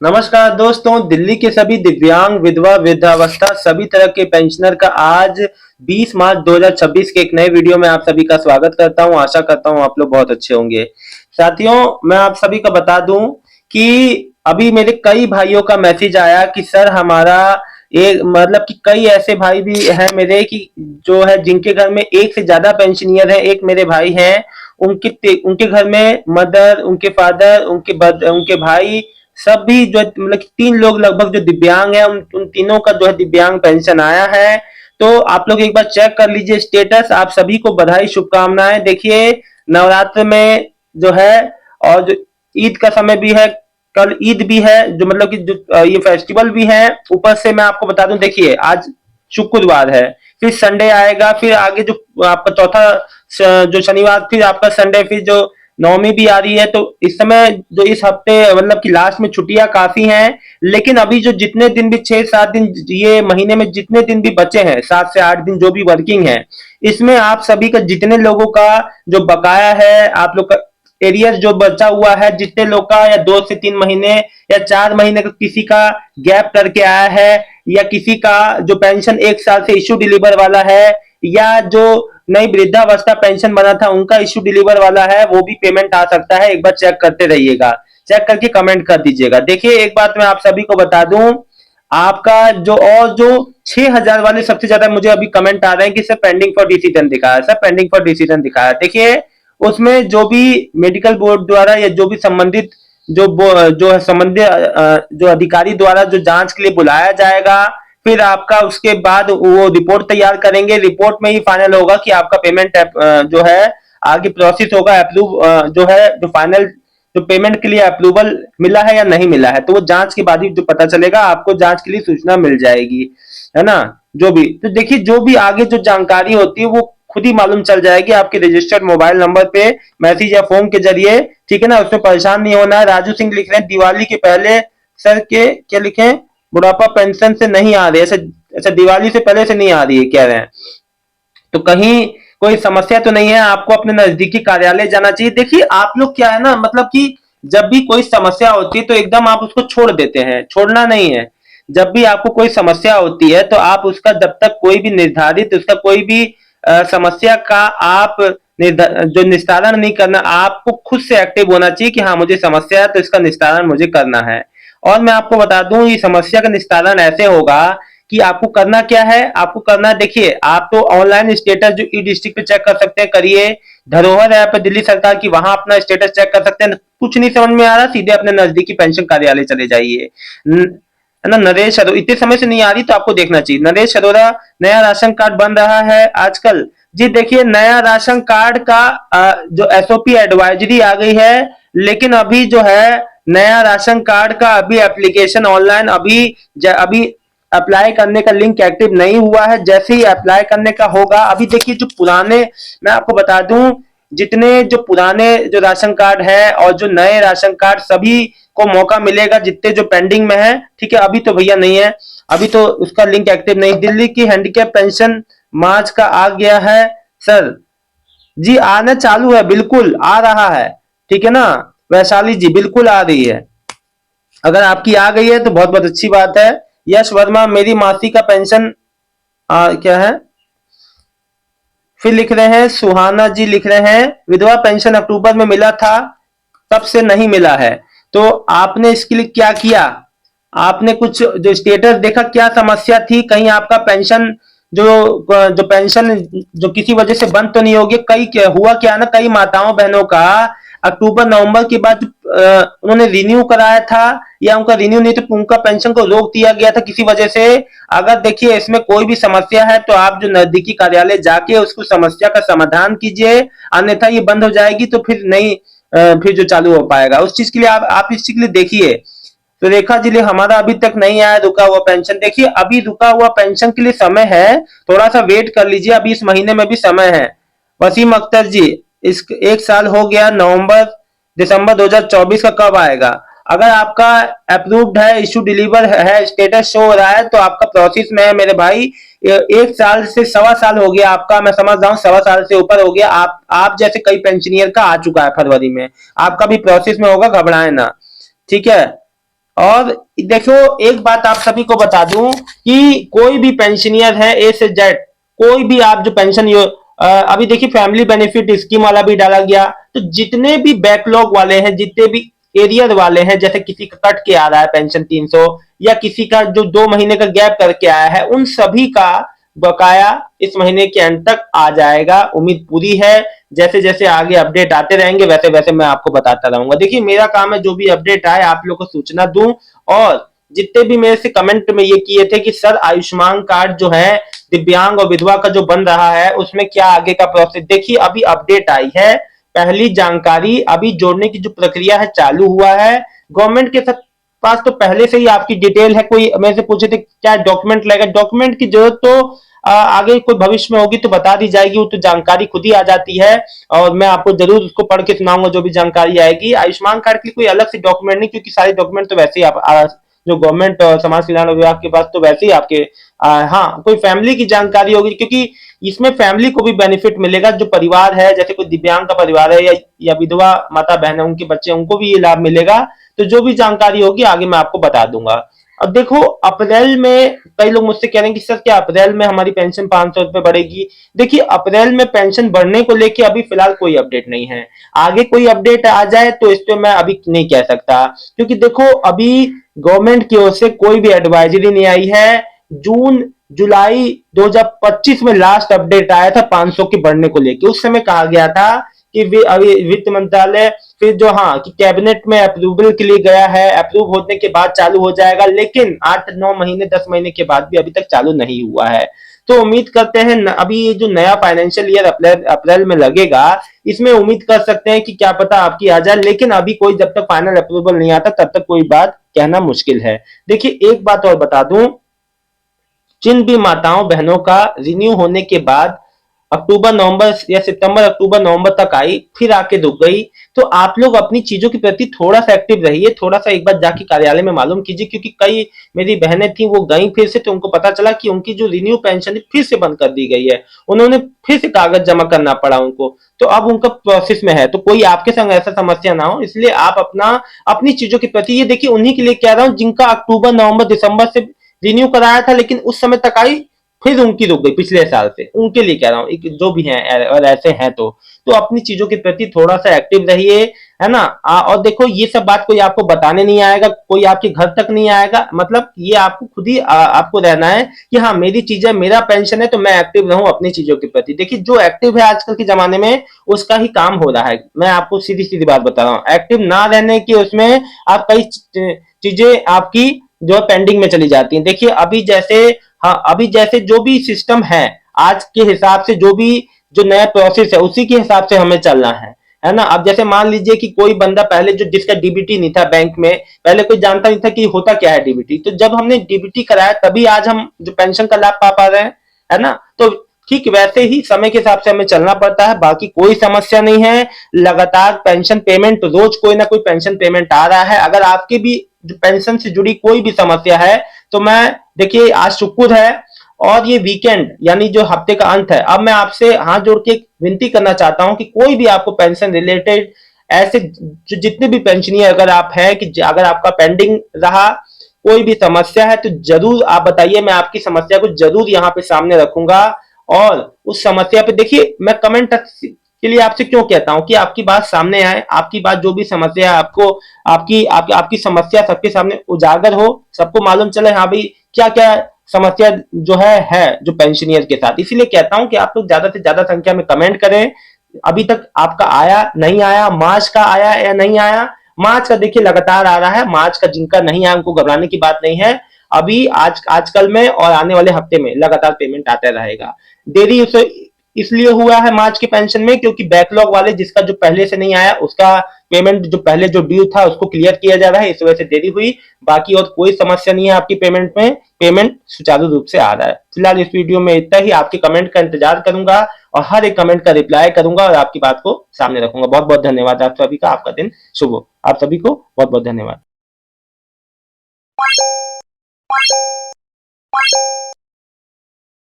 नमस्कार दोस्तों, दिल्ली के सभी दिव्यांग, विधवा, वृद्धावस्था सभी तरह के पेंशनर का आज 20 मार्च 2026 के एक नए वीडियो में आप सभी का स्वागत करता हूं। आशा करता हूं आप लोग बहुत अच्छे होंगे। साथियों, मैं आप सभी को बता दूं कि अभी मेरे कई भाइयों का मैसेज आया कि सर हमारा एक मतलब कि कई ऐसे भाई भी हैं मेरे कि जो है जिनके घर में एक से ज्यादा पेंशनियर है। एक मेरे भाई हैं, उनके घर में मदर, उनके फादर, उनके भाई सभी जो मतलब कि 3 लोग लगभग जो दिव्यांग है, उन तीनों का जो है दिव्यांग पेंशन आया है। तो आप लोग एक बार चेक कर लीजिए स्टेटस। आप सभी को बधाई, शुभकामनाएं। देखिए, नवरात्र में जो है और जो ईद का समय भी है, कल ईद भी है, जो मतलब कि जो ये फेस्टिवल भी है। ऊपर से मैं आपको बता दूं, देखिए आज शुक्रवार है, फिर संडे आएगा, फिर आगे जो आपका चौथा जो शनिवार, फिर आपका संडे, फिर जो नौमी भी आ रही है। तो इस समय जो इस हफ्ते मतलब कि लास्ट में छुट्टियां काफी हैं, लेकिन अभी जो जितने दिन भी 6-7 दिन ये महीने में जितने दिन भी बचे हैं, 7 से 8 दिन जो भी वर्किंग है, इसमें आप सभी का जितने लोगों का जो बकाया है, आप लोग का एरियर जो बचा हुआ है, जितने लोग का या 2 से 3 महीने या 4 महीने का किसी का गैप करके आया है, या किसी का जो पेंशन 1 साल से इश्यू डिलीवर वाला है, या जो नई वृद्धावस्था पेंशन बना था उनका इश्यू डिलीवर वाला है, वो भी पेमेंट आ सकता है। एक बार चेक करते रहिएगा, चेक करके कमेंट कर दीजिएगा। देखिए, एक बात मैं आप सभी को बता दूं, आपका जो 6,000 वाले सबसे ज्यादा मुझे अभी कमेंट आ रहे हैं कि सर पेंडिंग फॉर डिसीजन दिखाया, सर पेंडिंग फॉर डिसीजन दिखाया। देखिए, उसमें जो भी मेडिकल बोर्ड द्वारा या जो भी संबंधित जो है संबंधित जो अधिकारी द्वारा जो जांच के लिए बुलाया जाएगा, फिर आपका उसके बाद वो रिपोर्ट तैयार करेंगे। रिपोर्ट में ही फाइनल होगा कि आपका पेमेंट जो है आगे प्रोसेस होगा, अप्रूव जो है जो फाइनल जो पेमेंट के लिए अप्रूवल मिला है या नहीं मिला है, तो वो जांच के बाद ही जो पता चलेगा। आपको जांच के लिए सूचना मिल जाएगी, है ना। जो भी तो देखिए, जो भी आगे जो जानकारी होती है वो खुद ही मालूम चल जाएगी आपके रजिस्टर्ड मोबाइल नंबर पे, मैसेज या फोन के जरिए। ठीक है ना, उसमें परेशान नहीं होना है। राजू सिंह लिख रहे हैं दिवाली के पहले सर के क्या लिखे, बुढ़ापा पेंशन से नहीं आ रही है। अच्छा, दिवाली से पहले से नहीं आ रही है कह रहे हैं, तो कहीं कोई समस्या तो नहीं है। आपको अपने नजदीकी कार्यालय जाना चाहिए। देखिए, आप लोग क्या है ना, मतलब कि जब भी कोई समस्या होती है तो एकदम आप उसको छोड़ देते हैं, छोड़ना नहीं है। जब भी आपको कोई समस्या होती है तो आप उसका जब तक कोई भी निर्धारित उसका कोई भी समस्या का आप जो निस्तारण नहीं करना, आपको खुद से एक्टिव होना चाहिए कि हाँ मुझे समस्या है तो इसका निस्तारण मुझे करना है। और मैं आपको बता दूं, ये समस्या का निस्तारण ऐसे होगा कि आपको करना क्या है। आपको करना है, देखिए, आप तो ऑनलाइन स्टेटस जो ई डिस्ट्रिक्ट पे चेक कर सकते हैं, करिए। धरोहर ऐप है दिल्ली सरकार की, वहां अपना स्टेटस चेक कर सकते हैं। कुछ नहीं समझ में आ रहा, सीधे अपने नजदीकी पेंशन कार्यालय चले जाइए। है ना। नरेश अरोड़ा इतने समय से नहीं आ रही तो आपको देखना चाहिए। नरेश अरोड़ा, नया राशन कार्ड बन रहा है आजकल। जी देखिए, नया राशन कार्ड का जो एसओपी एडवाइजरी आ गई है, लेकिन अभी जो है नया राशन कार्ड का अभी एप्लीकेशन ऑनलाइन अभी अप्लाई करने का लिंक एक्टिव नहीं हुआ है। जैसे ही अप्लाई करने का होगा, अभी देखिए जो पुराने, मैं आपको बता दूं, जितने जो पुराने जो राशन कार्ड है और जो नए राशन कार्ड, सभी को मौका मिलेगा जितने जो पेंडिंग में है। ठीक है, अभी तो भैया नहीं है, अभी तो उसका लिंक एक्टिव नहीं। दिल्ली की हैंडीकैप पेंशन मार्च का आ गया है सर। जी आना चालू है, बिल्कुल आ रहा है। ठीक है ना वैशाली जी, बिल्कुल आ रही है। अगर आपकी आ गई है तो बहुत बहुत अच्छी बात है। यश वर्मा, मेरी मासी का पेंशन क्या है, फिर लिख रहे हैं सुहाना जी, लिख रहे हैं विधवा पेंशन अक्टूबर में मिला था, तब से नहीं मिला है। तो आपने इसके लिए क्या किया, आपने कुछ जो स्टेटस देखा, क्या समस्या थी, कहीं आपका पेंशन जो जो पेंशन जो किसी वजह से बंद तो नहीं होगी। कई क्या हुआ, क्या ना, कई माताओं बहनों का अक्टूबर नवंबर के बाद उन्होंने रिन्यू कराया था, या उनका रिन्यू नहीं तो उनका पेंशन को रोक दिया गया था किसी वजह से। अगर देखिए इसमें कोई भी समस्या है तो आप जो नजदीकी कार्यालय जाके उसको समस्या का समाधान कीजिए, अन्यथा ये बंद हो जाएगी तो फिर नहीं फिर जो चालू हो पाएगा। उस चीज के लिए आप इस चीज के लिए देखिए। तो रेखा जी, हमारा अभी तक नहीं आया रुका हुआ पेंशन। देखिए, अभी रुका हुआ पेंशन के लिए समय है, थोड़ा सा वेट कर लीजिए, अभी इस महीने में भी समय है। वसीम अख्तर जी, इस 1 साल हो गया, नवंबर दिसंबर 2024 का कब आएगा। अगर आपका अप्रूव्ड है, इशू डिलीवर है, स्टेटस शो हो रहा है, तो आपका प्रोसेस में है मेरे भाई। 1 साल से 1.25 साल हो गया आपका, मैं समझ रहा हूँ 1.25 साल से ऊपर हो गया। आप जैसे कई पेंशनियर का आ चुका है फरवरी में, आपका भी प्रोसेस में होगा, घबराए ना। ठीक है, और देखो एक बात आप सभी को बता दूं कि कोई भी पेंशनियर है ए से जेड, कोई भी आप जो पेंशन अभी देखिए फैमिली बेनिफिट स्कीम वाला भी डाला गया, तो जितने भी बैकलॉग वाले हैं, जितने भी एरियर वाले हैं, जैसे किसी का कट के आ रहा है पेंशन 300, या किसी का जो 2 महीने का गैप करके आया है, उन सभी का बकाया इस महीने के अंत तक आ जाएगा। उम्मीद पूरी है। जैसे जैसे आगे अपडेट आते रहेंगे वैसे वैसे मैं आपको बताता रहूंगा। देखिए मेरा काम है जो भी अपडेट आए आप लोग को सूचना दूं। और जितने भी मेरे से कमेंट में ये किए थे कि सर आयुष्मान कार्ड जो है दिव्यांग और विधवा का जो बन रहा है उसमें क्या आगे का प्रोसेस, देखिए अभी अपडेट आई है, पहली जानकारी, अभी जोड़ने की जो प्रक्रिया है चालू हुआ है। गवर्नमेंट के पास तो पहले से ही आपकी डिटेल है। कोई मेरे से पूछे थे क्या डॉक्यूमेंट लगेगा, डॉक्यूमेंट की जरूरत तो आगे कोई भविष्य में होगी तो बता दी जाएगी, वो तो जानकारी खुद ही आ जाती है और मैं आपको जरूर उसको पढ़ के सुनाऊंगा जो भी जानकारी आएगी। आयुष्मान कार्ड के लिए कोई अलग से डॉक्यूमेंट नहीं, क्योंकि सारे डॉक्यूमेंट तो वैसे ही आप जो गवर्नमेंट समाज कल्याण विभाग के पास तो वैसे ही आपके हाँ कोई फैमिली की जानकारी होगी, क्योंकि इसमें फैमिली को भी बेनिफिट मिलेगा। जो परिवार है, जैसे कोई दिव्यांग का परिवार है या विधवा माता बहन है, उनके बच्चे, उनको भी ये लाभ मिलेगा। तो जो भी जानकारी होगी आगे मैं आपको बता दूंगा। अब देखो अप्रैल में कई लोग मुझसे कह रहे हैं कि सर क्या अप्रैल में हमारी पेंशन 500 रुपए बढ़ेगी। देखिए अप्रैल में पेंशन बढ़ने को लेके अभी फिलहाल कोई अपडेट नहीं है। आगे कोई अपडेट आ जाए तो इस पे मैं अभी नहीं कह सकता, क्योंकि देखो अभी गवर्नमेंट की ओर से कोई भी एडवाइजरी नहीं आई है। जून जुलाई 2025 में लास्ट अपडेट आया था 500 के बढ़ने को लेकर। उस समय कहा गया था कि वित्त मंत्रालय फिर जो हाँ कि कैबिनेट में अप्रूवल के लिए गया है, अप्रूव होने के बाद चालू हो जाएगा, लेकिन 8-9 महीने 10 महीने के बाद भी अभी तक चालू नहीं हुआ है। तो उम्मीद करते हैं अभी ये जो नया फाइनेंशियल ईयर अप्रैल में लगेगा, इसमें उम्मीद कर सकते हैं कि क्या पता आपकी आ जाए, लेकिन अभी कोई जब तक फाइनल अप्रूवल नहीं आता तब तक कोई बात कहना मुश्किल है। देखिए एक बात और बता दूं, जिन भी माताओं बहनों का रिन्यू होने के बाद अक्टूबर नवंबर या सितंबर अक्टूबर नवंबर तक आई फिर आके रुक गई, तो आप लोग अपनी चीजों के प्रति थोड़ा सा एक्टिव रहिए, थोड़ा सा एक बार जाके कार्यालय में मालूम कीजिए, क्योंकि कई मेरी बहनें थी वो गई फिर से, तो उनको पता चला कि उनकी जो रिन्यू पेंशन है फिर से बंद कर दी गई है। उन्होंने फिर से कागज जमा करना पड़ा उनको, तो अब उनका प्रोसेस में है। तो कोई आपके संग ऐसा समस्या ना हो, इसलिए आप अपनी चीजों के प्रति, ये देखिए उन्हीं के लिए कह रहा हूं जिनका अक्टूबर नवंबर दिसंबर से रिन्यू कराया था लेकिन उस समय तक आई फिर उनकी रुक गई पिछले साल से, उनके लिए कह रहा हूँ जो भी हैं और ऐसे हैं तो अपनी चीजों के प्रति थोड़ा सा एक्टिव रहिए, है ना। और देखो ये सब बात कोई आपको बताने नहीं आएगा, कोई आपके घर तक नहीं आएगा, मतलब ये आपको खुद ही आपको रहना है कि हाँ मेरी चीजें, मेरा पेंशन है तो मैं एक्टिव रहूं अपनी चीजों के प्रति। देखिए जो एक्टिव है आजकल के जमाने में उसका ही काम हो रहा है। मैं आपको सीधी सीधी बात बता रहा हूँ, एक्टिव ना रहने की उसमें आप कई चीजें आपकी जो पेंडिंग में चली जाती हैं। देखिए अभी जैसे, हाँ अभी जैसे जो भी सिस्टम है आज के हिसाब से, जो भी जो नया प्रोसेस है उसी के हिसाब से हमें चलना है ना। अब जैसे मान लीजिए कि कोई बंदा पहले जो जिसका डीबीटी नहीं था बैंक में, पहले कोई जानता नहीं था कि होता क्या है डीबीटी, तो जब हमने डीबीटी कराया तभी आज हम जो पेंशन का लाभ पा पा रहे हैं, है ना। तो ठीक वैसे ही समय के हिसाब से हमें चलना पड़ता है, बाकी कोई समस्या नहीं है। लगातार पेंशन पेमेंट, रोज कोई ना कोई पेंशन पेमेंट आ रहा है। अगर आपकी भी जो पेंशन से जुड़ी कोई भी समस्या है तो मैं, देखिए आज शुक्र है और ये वीकेंड यानी जो हफ्ते का अंत है, अब मैं आपसे हाथ जोड़ के विनती करना चाहता हूं कि कोई भी आपको पेंशन रिलेटेड ऐसे जो जितने भी पेंशनियर अगर आप हैं कि अगर आपका पेंडिंग रहा कोई भी समस्या है तो जरूर आप बताइए, मैं आपकी समस्या को जरूर यहाँ पे सामने रखूंगा। और उस समस्या पे देखिए मैं कमेंट के लिए आपसे क्यों कहता हूं कि आपकी बात सामने आए, आपकी बात जो भी समस्या है आपको, आपकी समस्या सबके सामने उजागर हो, सबको मालूम चले हाँ भाई क्या क्या समस्या जो है जो पेंशनियर के साथ। इसीलिए कहता हूं कि आप लोग ज्यादा से ज्यादा संख्या में कमेंट करें। अभी तक आपका आया नहीं आया, मार्च का आया या नहीं आया, मार्च का देखिए लगातार आ रहा है, मार्च का जिनका नहीं आया उनको घबराने की बात नहीं है। अभी आजकल में और आने वाले हफ्ते में लगातार पेमेंट आता रहेगा। देरी उसे इसलिए हुआ है मार्च की पेंशन में क्योंकि बैकलॉग वाले जिसका जो पहले से नहीं आया उसका पेमेंट जो पहले जो ड्यू था उसको क्लियर किया जा रहा है, इस वजह से देरी हुई। बाकी और कोई समस्या नहीं है आपकी पेमेंट में, पेमेंट सुचारू रूप से आ रहा है। फिलहाल इस वीडियो में इतना ही, आपके कमेंट का इंतजार करूंगा और हर एक कमेंट का रिप्लाई करूंगा और आपकी बात को सामने रखूंगा। बहुत बहुत धन्यवाद आप सभी का, आपका दिन शुभ हो। आप सभी को बहुत बहुत धन्यवाद।